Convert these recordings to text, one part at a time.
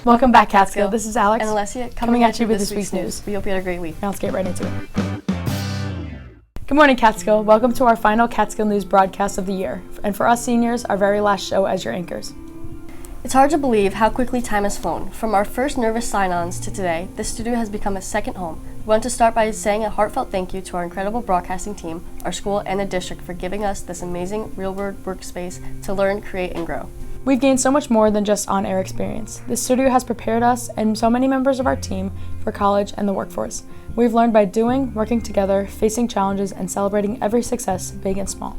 Welcome back, Catskill. This is Alex and Alessia coming at you with this week's news. We hope you had a great week. Now let's get right into it. Good morning, Catskill. Welcome to our final Catskill News broadcast of the year, and for us seniors, our very last show as your anchors. It's hard to believe how quickly time has flown. From our first nervous sign-ons to today, this studio has become a second home. We want to start by saying a heartfelt thank you to our incredible broadcasting team, our school, and the district for giving us this amazing real-world workspace to learn, create, and grow. We've gained so much more than just on-air experience. This studio has prepared us and so many members of our team for college and the workforce. We've learned by doing, working together, facing challenges, and celebrating every success, big and small.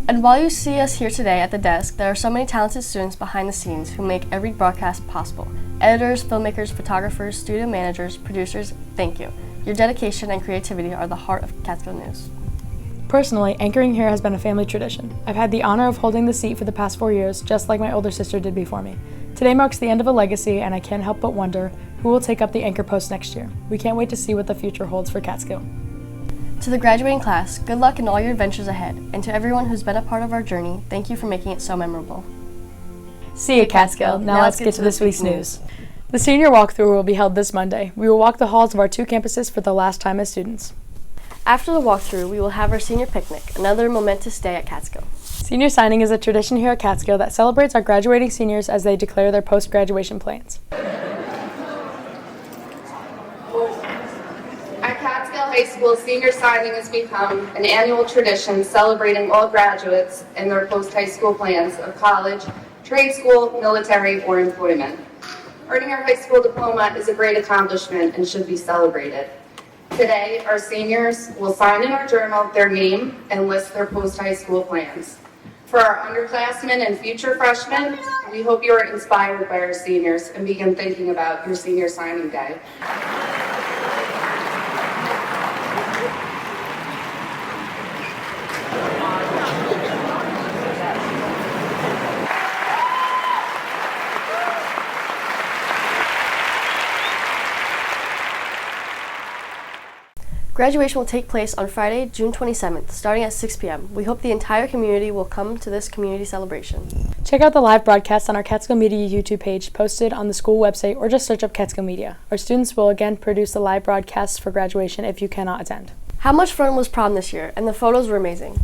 And while you see us here today at the desk, there are so many talented students behind the scenes who make every broadcast possible. Editors, filmmakers, photographers, studio managers, producers, thank you. Your dedication and creativity are the heart of Catskill News. Personally, anchoring here has been a family tradition. I've had the honor of holding the seat for the past 4 years, just like my older sister did before me. Today marks the end of a legacy, and I can't help but wonder who will take up the anchor post next year. We can't wait to see what the future holds for Catskill. To the graduating class, good luck in all your adventures ahead, and to everyone who's been a part of our journey, thank you for making it so memorable. See you, Catskill. Now let's get to this week's news. The senior walkthrough will be held this Monday. We will walk the halls of our 2 campuses for the last time as students. After the walkthrough, we will have our senior picnic, another momentous day at Catskill. Senior signing is a tradition here at Catskill that celebrates our graduating seniors as they declare their post-graduation plans. At Catskill High School, senior signing has become an annual tradition celebrating all graduates and their post-high school plans of college, trade school, military, or employment. Earning your high school diploma is a great accomplishment and should be celebrated. Today, our seniors will sign in our journal their name and list their post-high school plans. For our underclassmen and future freshmen, we hope you are inspired by our seniors and begin thinking about your senior signing day. Graduation will take place on Friday, June 27th, starting at 6 p.m. We hope the entire community will come to this community celebration. Check out the live broadcast on our Catskill Media YouTube page posted on the school website, or just search up Catskill Media. Our students will again produce the live broadcasts for graduation if you cannot attend. How much fun was prom this year? And the photos were amazing.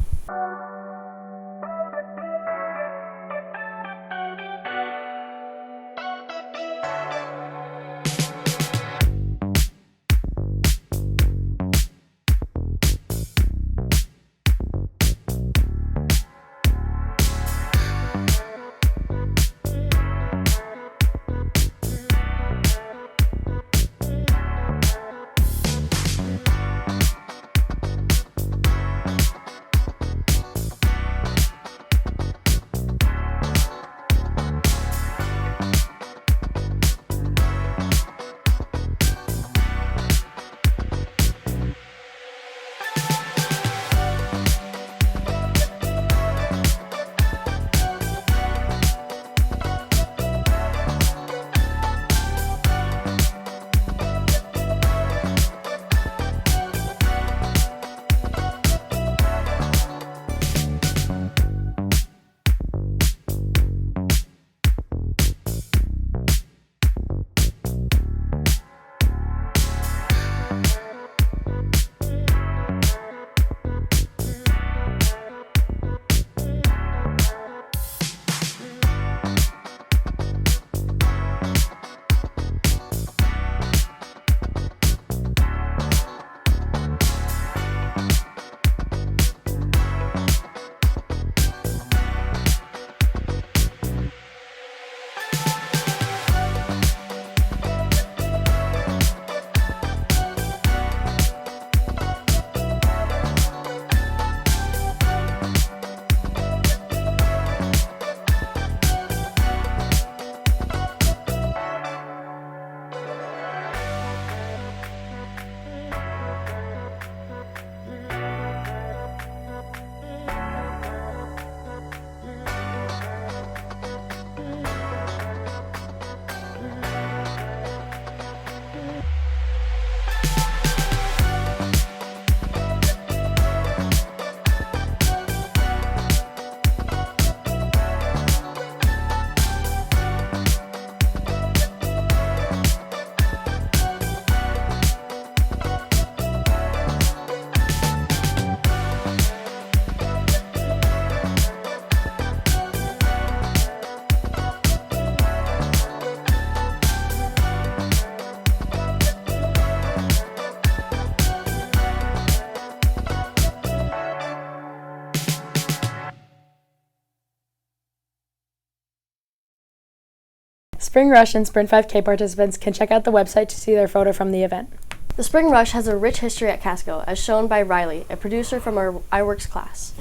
Spring Rush and Sprint 5K participants can check out the website to see their photo from the event. The Spring Rush has a rich history at Catskill, as shown by Riley, a producer from our iWorks class.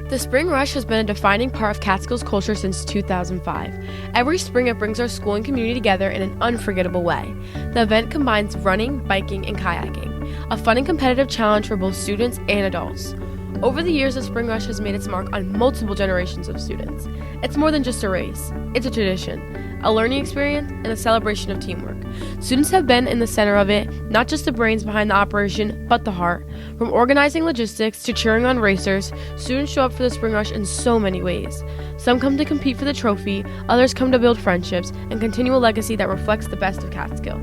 The Spring Rush has been a defining part of Catskill's culture since 2005. Every spring it brings our school and community together in an unforgettable way. The event combines running, biking, and kayaking, a fun and competitive challenge for both students and adults. Over the years, the Spring Rush has made its mark on multiple generations of students. It's more than just a race. It's a tradition, a learning experience, and a celebration of teamwork. Students have been in the center of it, not just the brains behind the operation, but the heart. From organizing logistics to cheering on racers, students show up for the Spring Rush in so many ways. Some come to compete for the trophy, others come to build friendships and continue a legacy that reflects the best of Catskill.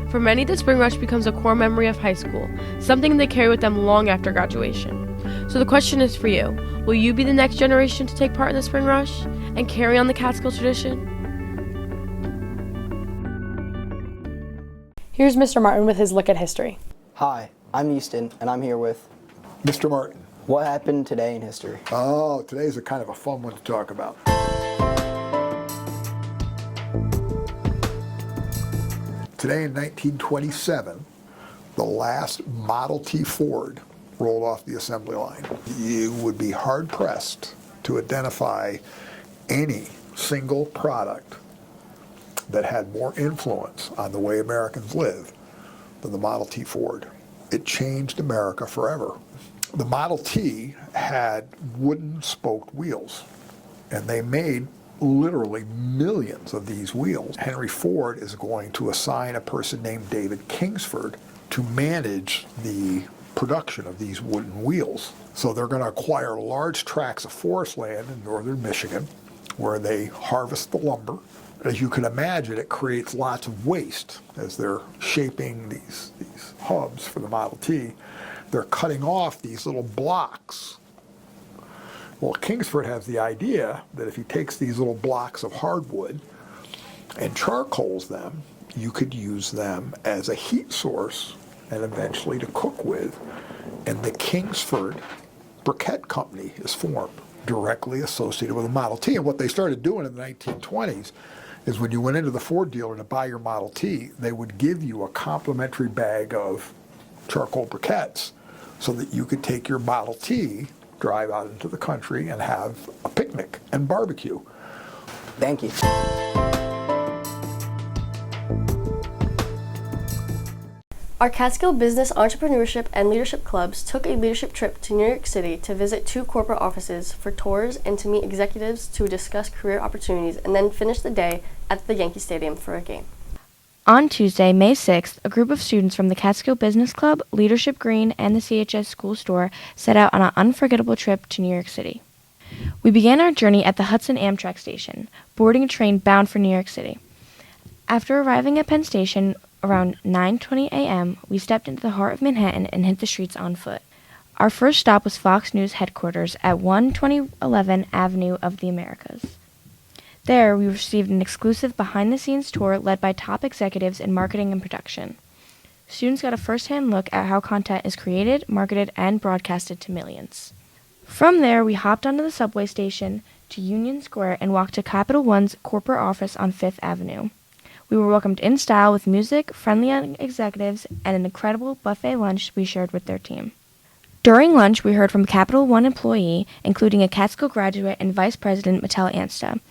For many, the Spring Rush becomes a core memory of high school, something they carry with them long after graduation. So the question is for you, will you be the next generation to take part in the Spring Rush and carry on the Catskill tradition? Here's Mr. Martin with his look at history. Hi, I'm Easton, and I'm here with Mr. Martin. what happened today in history. Oh, today's a kind of a fun one to talk about. Today in 1927, the last Model T Ford rolled off the assembly line. You would be hard-pressed to identify any single product that had more influence on the way Americans live than the Model T Ford. It changed America forever. The Model T had wooden spoked wheels, and they made literally millions of these wheels. Henry Ford is going to assign a person named David Kingsford to manage the production of these wooden wheels. So they're going to acquire large tracts of forest land in northern Michigan where they harvest the lumber. As you can imagine, it creates lots of waste as they're shaping these hubs for the Model T. They're cutting off these little blocks. Well, Kingsford has the idea that if he takes these little blocks of hardwood and charcoals them, you could use them as a heat source and eventually to cook with. And the Kingsford Briquette Company is formed, directly associated with the Model T. And what they started doing in the 1920s is when you went into the Ford dealer to buy your Model T, they would give you a complimentary bag of charcoal briquettes so that you could take your Model T, drive out into the country, and have a picnic and barbecue. Thank you. Our Catskill Business Entrepreneurship and Leadership Clubs took a leadership trip to New York City to visit 2 corporate offices for tours and to meet executives to discuss career opportunities, and then finish the day at the Yankee Stadium for a game. On Tuesday, May 6th, a group of students from the Catskill Business Club, Leadership Green, and the CHS School Store set out on an unforgettable trip to New York City. We began our journey at the Hudson Amtrak station, boarding a train bound for New York City. After arriving at Penn Station around 9:20 a.m., we stepped into the heart of Manhattan and hit the streets on foot. Our first stop was Fox News headquarters at 12011 Avenue of the Americas. There, we received an exclusive behind-the-scenes tour led by top executives in marketing and production. Students got a first-hand look at how content is created, marketed, and broadcasted to millions. From there, we hopped onto the subway station to Union Square and walked to Capital One's corporate office on 5th Avenue. We were welcomed in style with music, friendly young executives, and an incredible buffet lunch we shared with their team. During lunch, we heard from Capital One employee, including a Catskill graduate and Vice President Mattel Ansta,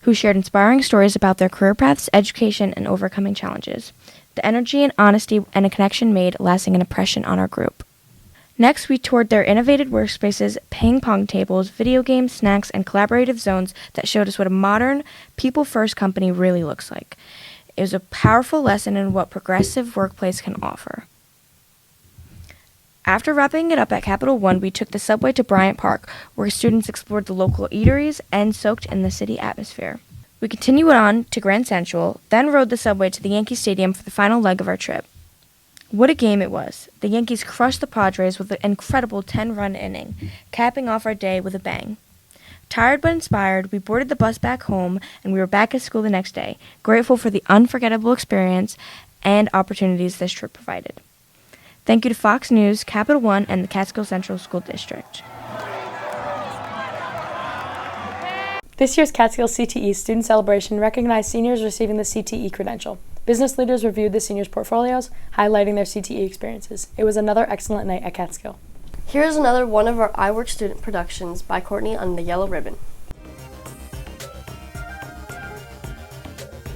who shared inspiring stories about their career paths, education, and overcoming challenges. The energy and honesty and a connection made lasting an impression on our group. Next, we toured their innovative workspaces, ping pong tables, video games, snacks, and collaborative zones that showed us what a modern, people-first company really looks like. It was a powerful lesson in what progressive workplace can offer. After wrapping it up at Capital One, we took the subway to Bryant Park, where students explored the local eateries and soaked in the city atmosphere. We continued on to Grand Central, then rode the subway to the Yankee Stadium for the final leg of our trip. What a game it was. The Yankees crushed the Padres with an incredible 10-run inning, capping off our day with a bang. Tired but inspired, we boarded the bus back home, and we were back at school the next day, grateful for the unforgettable experience and opportunities this trip provided. Thank you to Fox News, Capital One, and the Catskill Central School District. This year's Catskill CTE Student Celebration recognized seniors receiving the CTE credential. Business leaders reviewed the seniors' portfolios, highlighting their CTE experiences. It was another excellent night at Catskill. Here's another one of our iWork student productions by Courtney on the Yellow Ribbon.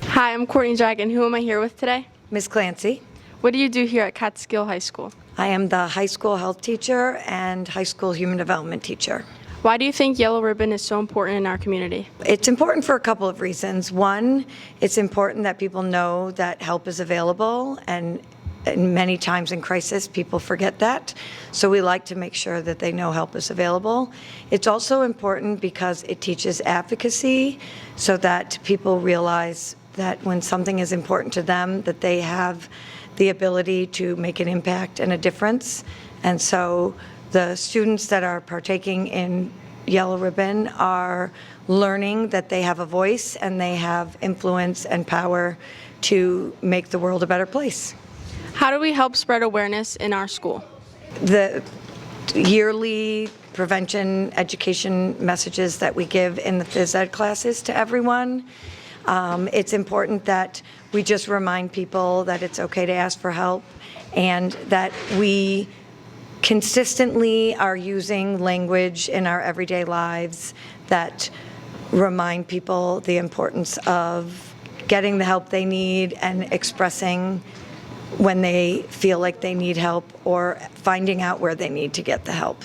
Hi, I'm Courtney Dragon. Who am I here with today? Ms. Clancy. What do you do here at Catskill High School? I am the high school health teacher and high school human development teacher. Why do you think Yellow Ribbon is so important in our community? It's important for a couple of reasons. One, it's important that people know that help is available, and many times in crisis, people forget that. So we like to make sure that they know help is available. It's also important because it teaches advocacy so that people realize that when something is important to them, that they have the ability to make an impact and a difference. And so the students that are partaking in Yellow Ribbon are learning that they have a voice and they have influence and power to make the world a better place. How do we help spread awareness in our school? The yearly prevention education messages that we give in the phys ed classes to everyone. It's important that we just remind people that it's okay to ask for help and that we consistently are using language in our everyday lives that remind people the importance of getting the help they need and expressing when they feel like they need help or finding out where they need to get the help.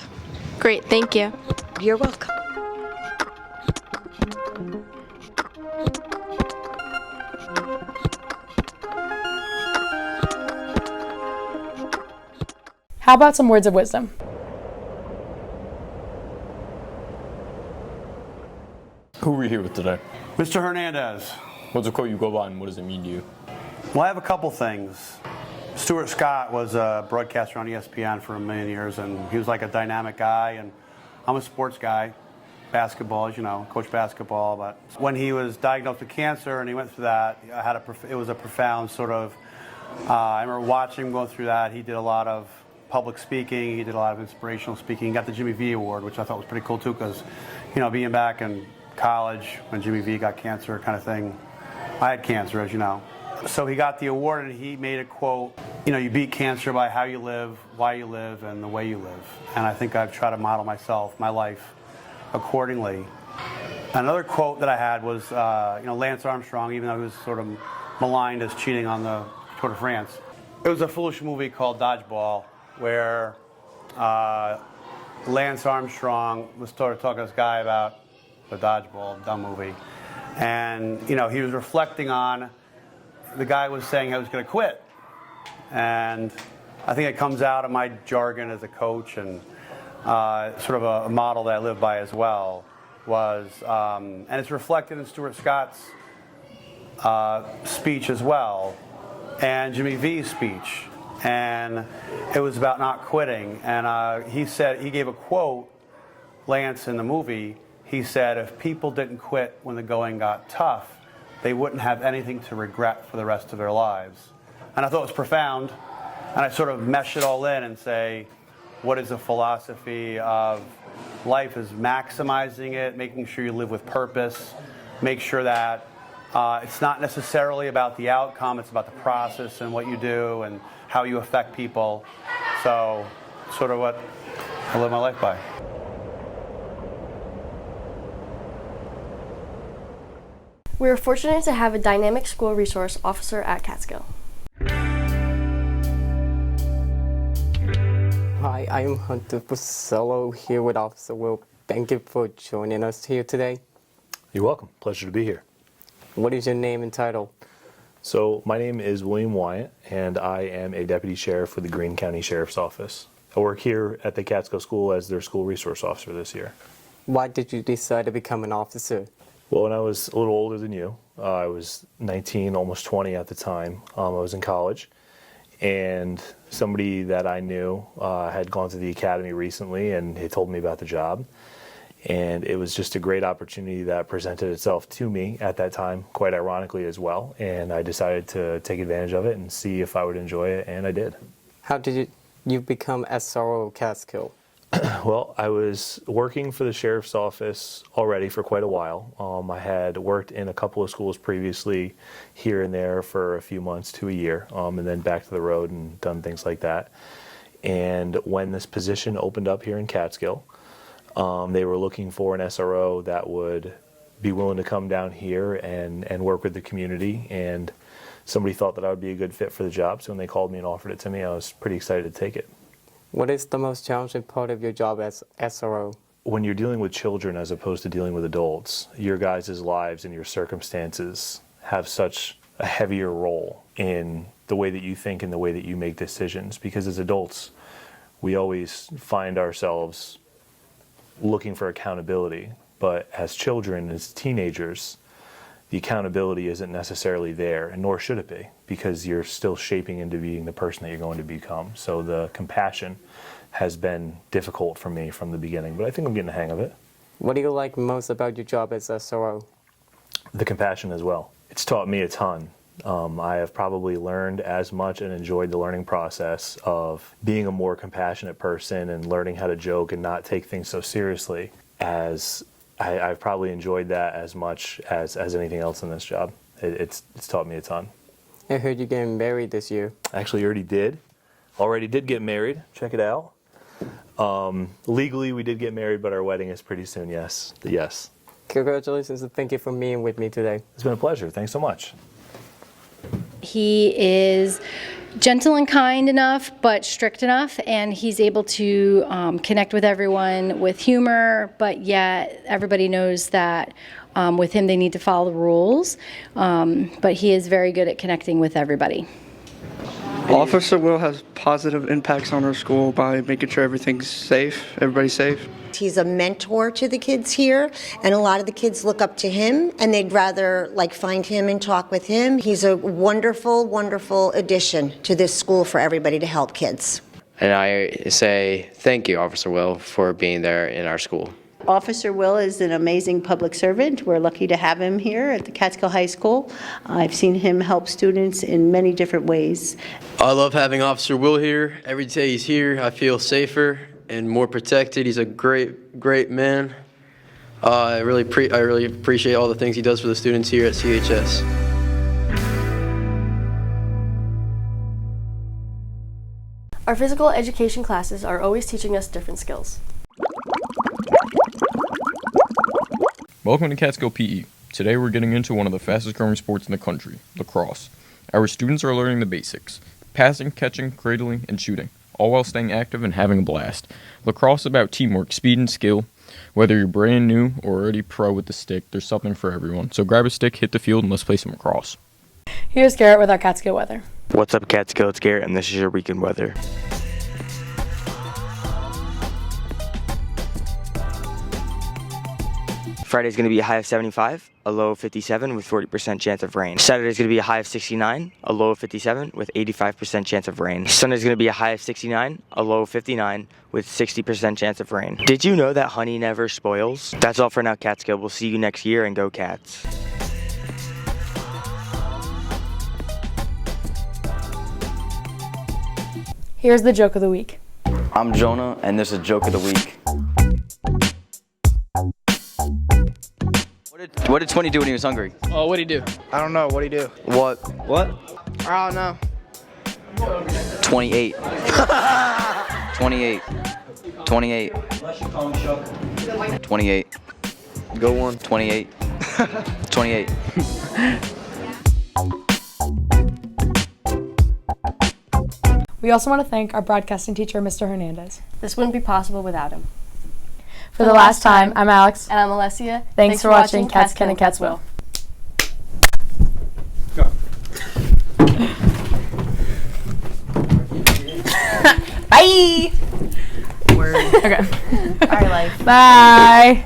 Great, thank you. You're welcome. How about some words of wisdom? Who are we here with today? Mr. Hernandez. What's a quote you go by and what does it mean to you? Well, I have a couple things. Stuart Scott was a broadcaster on ESPN for a million years, and he was like a dynamic guy, and I'm a sports guy, basketball, as you know, coach basketball, but when he was diagnosed with cancer and he went through that, it was a profound sort of, I remember watching him go through that. He did a lot of public speaking, he did a lot of inspirational speaking. He got the Jimmy V Award, which I thought was pretty cool too, because, you know, being back in college when Jimmy V got cancer kind of thing, I had cancer, as you know. So he got the award and he made a quote, you know, you beat cancer by how you live, why you live, and the way you live. And I think I've tried to model my life accordingly. Another quote that I had was, you know, Lance Armstrong, even though he was sort of maligned as cheating on the Tour de France. It was a foolish movie called Dodgeball, where Lance Armstrong was sort of talking to this guy about the Dodgeball, dumb movie. And, you know, he was reflecting on, the guy was saying I was going to quit. And I think it comes out of my jargon as a coach and sort of a model that I live by as well was, and it's reflected in Stuart Scott's speech as well, and Jimmy V's speech. And it was about not quitting. And he gave a quote, Lance, in the movie. He said, if people didn't quit when the going got tough, they wouldn't have anything to regret for the rest of their lives. And I thought it was profound. And I sort of mesh it all in and say, what is the philosophy of life is maximizing it, making sure you live with purpose, make sure that it's not necessarily about the outcome, it's about the process and what you do and how you affect people. So, sort of what I live my life by. We are fortunate to have a dynamic school resource officer at Catskill. Hi, I'm Hunter Buscello here with Officer Will. Thank you for joining us here today. You're welcome. Pleasure to be here. What is your name and title? So my name is William Wyatt, and I am a Deputy Sheriff for the Greene County Sheriff's Office. I work here at the Catskill School as their school resource officer this year. Why did you decide to become an officer? Well, when I was a little older than you, I was 19, almost 20 at the time. I was in college, and somebody that I knew had gone to the academy recently, and he told me about the job. And it was just a great opportunity that presented itself to me at that time, quite ironically as well. And I decided to take advantage of it and see if I would enjoy it, and I did. How did you become SRO Catskill? Well, I was working for the sheriff's office already for quite a while. I had worked in a couple of schools previously, here and there for a few months to a year, and then back to the road and done things like that. And when this position opened up here in Catskill, they were looking for an SRO that would be willing to come down here and work with the community. And somebody thought that I would be a good fit for the job. So when they called me and offered it to me, I was pretty excited to take it. What is the most challenging part of your job as SRO? When you're dealing with children as opposed to dealing with adults, your guys' lives and your circumstances have such a heavier role in the way that you think and the way that you make decisions. Because as adults, we always find ourselves looking for accountability. But as children, as teenagers, the accountability isn't necessarily there, and nor should it be, because you're still shaping into being the person that you're going to become. So the compassion has been difficult for me from the beginning, but I think I'm getting the hang of it. What do you like most about your job as SRO? The compassion as well. It's taught me a ton. I have probably learned as much and enjoyed the learning process of being a more compassionate person and learning how to joke and not take things so seriously as I've probably enjoyed that as much as anything else in this job. It's taught me a ton. I heard you're getting married this year. Actually, already did get married. Check it out. Legally, we did get married, but our wedding is pretty soon, yes. Yes. Congratulations and thank you for being with me today. It's been a pleasure. Thanks so much. He is gentle and kind enough, but strict enough, and he's able to connect with everyone with humor, but yet everybody knows that with him they need to follow the rules, but he is very good at connecting with everybody. Officer Will has positive impacts on our school by making sure everything's safe, everybody's safe. He's a mentor to the kids here, and a lot of the kids look up to him, and they'd rather find him and talk with him. He's a wonderful, wonderful addition to this school for everybody to help kids. And I say thank you, Officer Will, for being there in our school. Officer Will is an amazing public servant. We're lucky to have him here at the Catskill High School. I've seen him help students in many different ways. I love having Officer Will here. Every day he's here, I feel safer and more protected. He's a great man. I really appreciate all the things he does for the students here at CHS. Our physical education classes are always teaching us different skills. Welcome to Catskill PE. Today we're getting into one of the fastest growing sports in the country, lacrosse. Our students are learning the basics: passing, catching, cradling, and shooting, all while staying active and having a blast. Lacrosse is about teamwork, speed, and skill. Whether you're brand new or already pro with the stick, there's something for everyone. So grab a stick, hit the field, and let's play some lacrosse. Here's Garrett with our Catskill weather. What's up, Catskill? It's Garrett, and this is your weekend weather. Friday's going to be a high of 75, a low of 57 with 40% chance of rain. Saturday's going to be a high of 69, a low of 57 with 85% chance of rain. Sunday's going to be a high of 69, a low of 59 with 60% chance of rain. Did you know that honey never spoils? That's all for now, Catskill. We'll see you next year, and go Cats. Here's the joke of the week. I'm Jonah, and this is Joke of the Week. What did 20 do when he was hungry? Oh, what'd he do? I don't know. What'd he do? What? I don't know. 28. 28. 28. 28. Go on. 28. 28. We also want to thank our broadcasting teacher, Mr. Hernandez. This wouldn't be possible without him. For the last time, I'm Alex. And I'm Alessia. Thanks for watching Catskill and Catskill. Go. Bye! Word. Okay. Our life. Bye!